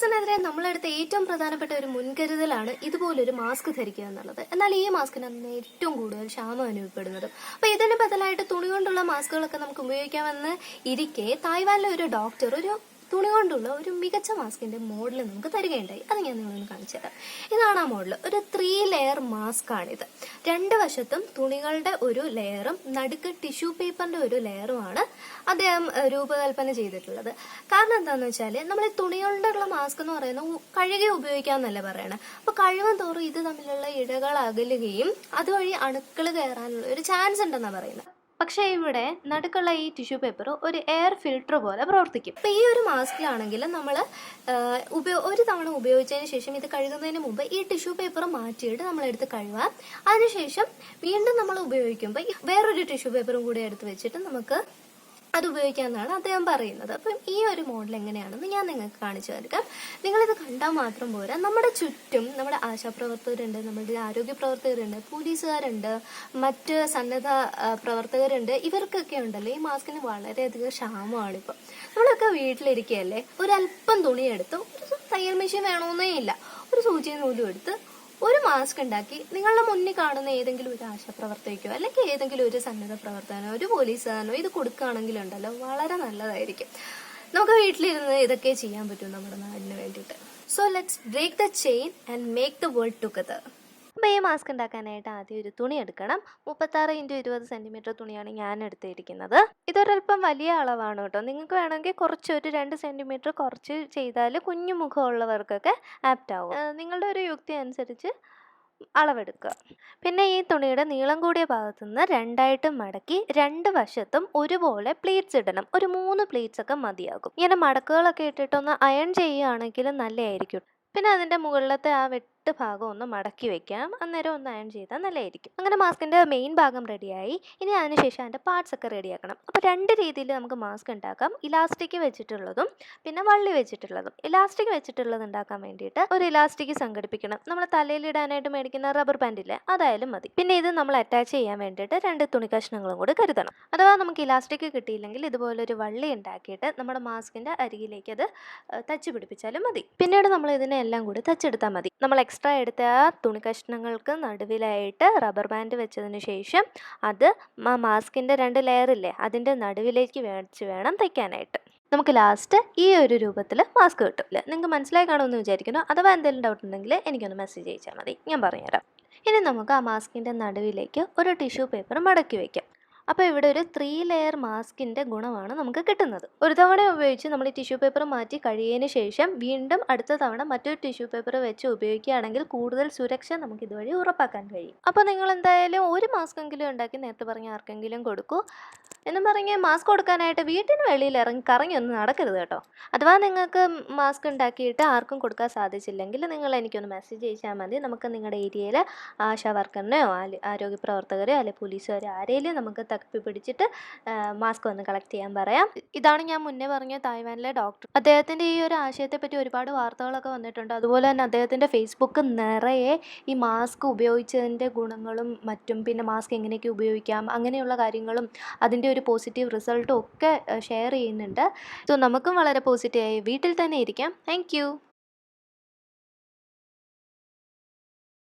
വൈറസിനെതിരെ നമ്മളെടുത്ത ഏറ്റവും പ്രധാനപ്പെട്ട ഒരു മുൻകരുതലാണ് ഇതുപോലൊരു മാസ്ക് ധരിക്കുക എന്നുള്ളത്. എന്നാൽ ഈ മാസ്കിനാണ് ഏറ്റവും കൂടുതൽ ക്ഷാമം അനുഭവപ്പെടുന്നത്. അപ്പൊ ഇതിന് ബദലായിട്ട് തുണി കൊണ്ടുള്ള മാസ്കുകളൊക്കെ നമുക്ക് ഉപയോഗിക്കാമെന്ന് ഇരിക്കെ തായ്വാനിലെ ഒരു ഡോക്ടർ ഒരു തുണി കൊണ്ടുള്ള ഒരു മികച്ച മാസ്കിന്റെ മോഡൽ നമുക്ക് തരികയുണ്ടായി. അത് ഞാൻ നിങ്ങളൊന്ന് കാണിച്ചു തരാം. ഇതാണ് ആ മോഡൽ. ഒരു 3 ലെയർ മാസ്ക് ആണിത്. രണ്ട് വശത്തും തുണികളുടെ ഒരു ലെയറും നടുക്ക് ടിഷ്യൂ പേപ്പറിന്റെ ഒരു ലെയറുമാണ് അദ്ദേഹം രൂപകൽപ്പന ചെയ്തിട്ടുള്ളത്. കാരണം എന്താണെന്ന് വെച്ചാൽ നമ്മൾ ഈ തുണികളുടെ ഉള്ള മാസ്ക് എന്ന് പറയുന്നത് കഴുകി ഉപയോഗിക്കാമെന്നല്ല പറയണേ. അപ്പൊ കഴിവും തോറും ഇത് തമ്മിലുള്ള ഇഴകൾ അകലുകയും അതുവഴി അണുക്കൾ കയറാനുള്ള ഒരു ചാൻസ് ഉണ്ടെന്നാണ് പറയുന്നത്. പക്ഷേ ഇവിടെ നടുക്കുള്ള ഈ ടിഷ്യൂ പേപ്പർ ഒരു എയർ ഫിൽട്ടർ പോലെ പ്രവർത്തിക്കും. ഇപ്പം ഈ ഒരു മാസ്കിലാണെങ്കിൽ നമ്മൾ ഒരു തവണ ഉപയോഗിച്ചതിന് ശേഷം ഇത് കഴുകുന്നതിന് മുമ്പ് ഈ ടിഷ്യൂ പേപ്പർ മാറ്റിയിട്ട് നമ്മളെടുത്ത് കഴുകാം. അതിനുശേഷം വീണ്ടും നമ്മൾ ഉപയോഗിക്കുമ്പോൾ വേറൊരു ടിഷ്യൂ പേപ്പറും കൂടി എടുത്ത് വെച്ചിട്ട് നമുക്ക് അത് ഉപയോഗിക്കാമെന്നാണ് അദ്ദേഹം പറയുന്നത്. അപ്പം ഈ ഒരു മോഡൽ എങ്ങനെയാണെന്ന് ഞാൻ നിങ്ങൾക്ക് കാണിച്ചു തരാം. നിങ്ങളിത് കണ്ടാൽ മാത്രം പോരാ, നമ്മുടെ ചുറ്റും നമ്മുടെ ആശാപ്രവർത്തകരുണ്ട്, നമ്മുടെ ആരോഗ്യ പ്രവർത്തകരുണ്ട്, പോലീസുകാരുണ്ട്, മറ്റ് സന്നദ്ധ പ്രവർത്തകരുണ്ട്. ഇവർക്കൊക്കെ ഉണ്ടല്ലോ ഈ മാസ്കിന് വളരെയധികം ക്ഷാമമാണ്. ഇപ്പം നമ്മളൊക്കെ വീട്ടിലിരിക്കുകയല്ലേ, ഒരല്പം തുണിയെടുത്ത് ഒരു തയ്യൽ മെഷീൻ വേണമെന്നേ ഇല്ല, ഒരു സൂചിയും നൂലും എടുത്ത് ഒരു മാസ്ക് ഉണ്ടാക്കി നിങ്ങളുടെ മുന്നിൽ കാണുന്ന ഏതെങ്കിലും ഒരു ആശാപ്രവർത്തകയ്ക്കോ അല്ലെങ്കിൽ ഏതെങ്കിലും ഒരു സന്നദ്ധ പ്രവർത്തകനോ ഒരു പോലീസുകാരനോ ഇത് കൊടുക്കുകയാണെങ്കിലുണ്ടല്ലോ വളരെ നല്ലതായിരിക്കും. നമുക്ക് വീട്ടിലിരുന്ന് ഇതൊക്കെ ചെയ്യാൻ പറ്റും നമ്മുടെ നാടിന് വേണ്ടിയിട്ട്. So let's break the chain and make the world together. അപ്പോൾ ഈ മാസ്ക് ഉണ്ടാക്കാനായിട്ട് ആദ്യം ഒരു തുണി എടുക്കണം. 36x20 സെൻറ്റിമീറ്റർ തുണിയാണ് ഞാൻ എടുത്തിരിക്കുന്നത്. ഇതൊരല്പം വലിയ അളവാണ് കേട്ടോ. നിങ്ങൾക്ക് വേണമെങ്കിൽ കുറച്ച് ഒരു 2 സെൻറ്റിമീറ്റർ കുറച്ച് ചെയ്താൽ കുഞ്ഞു മുഖമുള്ളവർക്കൊക്കെ ആപ്റ്റ് ആവും. നിങ്ങളുടെ ഒരു യുക്തി അനുസരിച്ച് അളവെടുക്കുക. പിന്നെ ഈ തുണിയുടെ നീളം കൂടിയ ഭാഗത്തുനിന്ന് രണ്ടായിട്ട് മടക്കി രണ്ട് വശത്തും ഒരുപോലെ പ്ലീറ്റ്സ് ഇടണം. ഒരു 3 പ്ലീറ്റ്സ് ഒക്കെ മതിയാകും. ഇങ്ങനെ മടക്കുകളൊക്കെ ഇട്ടിട്ടൊന്ന് അയൺ ചെയ്യുകയാണെങ്കിൽ നല്ലതായിരിക്കും. പിന്നെ അതിൻ്റെ മുകളിലത്തെ ആ ഭാഗം ഒന്ന് മടക്കി വെക്കാം. അന്നേരം ഒന്ന് അയൺ ചെയ്താൽ നല്ലതായിരിക്കും. അങ്ങനെ മാസ്കിൻ്റെ മെയിൻ ഭാഗം റെഡിയായി. ഇനി അതിനുശേഷം അതിൻ്റെ പാർട്സ് ഒക്കെ റെഡിയാക്കണം. അപ്പോൾ 2 രീതിയിൽ നമുക്ക് മാസ്ക് ഉണ്ടാക്കാം. ഇലാസ്റ്റിക് വെച്ചിട്ടുള്ളതും പിന്നെ വള്ളി വെച്ചിട്ടുള്ളതും. ഇലാസ്റ്റിക് വെച്ചിട്ടുള്ളത് ഉണ്ടാക്കാൻ വേണ്ടിയിട്ട് ഒരു ഇലാസ്റ്റിക് സംഘടിപ്പിക്കണം. നമ്മൾ തലയിലിടാനായിട്ട് മേടിക്കുന്ന റബ്ബർ ബാൻഡില്ലേ, അതായാലും മതി. പിന്നെ ഇത് നമ്മൾ അറ്റാച്ച് ചെയ്യാൻ വേണ്ടിയിട്ട് 2 തുണി കഷ്ണങ്ങളും കൂടി കരുതണം. അഥവാ നമുക്ക് ഇലാസ്റ്റിക് കിട്ടിയില്ലെങ്കിൽ ഇതുപോലൊരു വള്ളി ഉണ്ടാക്കിയിട്ട് നമ്മുടെ മാസ്കിൻ്റെ അരികിലേക്ക് അത് തച്ച് പിടിപ്പിച്ചാലും മതി. പിന്നീട് നമ്മൾ ഇതിനെല്ലാം കൂടി തച്ചെടുത്താൽ മതി. നമ്മൾ എക്സ്ട്രാ എടുത്ത ആ തുണി കഷ്ണങ്ങൾക്ക് നടുവിലായിട്ട് റബ്ബർ ബാൻഡ് വെച്ചതിന് ശേഷം അത് മാസ്കിൻ്റെ 2 ലെയറില്ലേ അതിൻ്റെ നടുവിലേക്ക് വെച്ച് വേണം തയ്ക്കാനായിട്ട്. നമുക്ക് ലാസ്റ്റ് ഈ ഒരു രൂപത്തിൽ മാസ്ക് കിട്ടില്ല. നിങ്ങൾക്ക് മനസ്സിലായി കാണുമെന്ന് വിചാരിക്കുന്നു. അഥവാ എന്തെങ്കിലും ഡൗട്ട് ഉണ്ടെങ്കിൽ എനിക്കൊന്ന് മെസ്സേജ് അയച്ചാൽ മതി, ഞാൻ പറഞ്ഞുതരാം. ഇനി നമുക്ക് ആ മാസ്കിൻ്റെ നടുവിലേക്ക് ഒരു ടിഷ്യൂ പേപ്പർ മടക്കി വയ്ക്കാം. അപ്പോൾ ഇവിടെ ഒരു 3 ലെയർ മാസ്കിൻ്റെ ഗുണമാണ് നമുക്ക് കിട്ടുന്നത്. ഒരു തവണ ഉപയോഗിച്ച് നമ്മൾ ഈ ടിഷ്യൂ പേപ്പർ മാറ്റി കഴിയതിന് ശേഷം വീണ്ടും അടുത്ത തവണ മറ്റൊരു ടിഷ്യൂ പേപ്പർ വെച്ച് ഉപയോഗിക്കുകയാണെങ്കിൽ കൂടുതൽ സുരക്ഷ നമുക്ക് ഇതുവഴി ഉറപ്പാക്കാൻ കഴിയും. അപ്പോൾ നിങ്ങൾ എന്തായാലും ഒരു മാസ്കെങ്കിലും ഉണ്ടാക്കി നേരത്തെ പറഞ്ഞ ആർക്കെങ്കിലും കൊടുക്കൂ. എന്നും പറഞ്ഞ് മാസ്ക് കൊടുക്കാനായിട്ട് വീട്ടിന് വെളിയിൽ കറങ്ങി ഒന്നും നടക്കരുത് കേട്ടോ. അഥവാ നിങ്ങൾക്ക് മാസ്ക് ഉണ്ടാക്കിയിട്ട് ആർക്കും കൊടുക്കാൻ സാധിച്ചില്ലെങ്കിൽ നിങ്ങൾ എനിക്കൊന്ന് മെസ്സേജ് അയച്ചാൽ മതി. നമുക്ക് നിങ്ങളുടെ ഏരിയയിൽ ആശാ വർക്കറിനെയോ ആരോഗ്യ പ്രവർത്തകരെയോ അല്ലെങ്കിൽ പോലീസുകാരോ ആരെയും നമുക്ക് തപ്പി പിടിച്ചിട്ട് മാസ്ക് വന്ന് കളക്ട് ചെയ്യാൻ പറയാം. ഇതാണ് ഞാൻ മുന്നേ പറഞ്ഞ തായ്വാനിലെ ഡോക്ടർ. അദ്ദേഹത്തിൻ്റെ ഈ ഒരു ആശയത്തെപ്പറ്റി ഒരുപാട് വാർത്തകളൊക്കെ വന്നിട്ടുണ്ട്. അതുപോലെ തന്നെ അദ്ദേഹത്തിൻ്റെ ഫേസ്ബുക്ക് നിറയെ ഈ മാസ്ക് ഉപയോഗിച്ചതിൻ്റെ ഗുണങ്ങളും മറ്റും പിന്നെ മാസ്ക് എങ്ങനെയൊക്കെ ഉപയോഗിക്കാം അങ്ങനെയുള്ള കാര്യങ്ങളും അതിൻ്റെ ഒരു പോസിറ്റീവ് റിസൾട്ടും ഒക്കെ ഷെയർ ചെയ്യുന്നുണ്ട്. സോ നമുക്കും വളരെ പോസിറ്റീവായി വീട്ടിൽ തന്നെ ഇരിക്കാം. താങ്ക്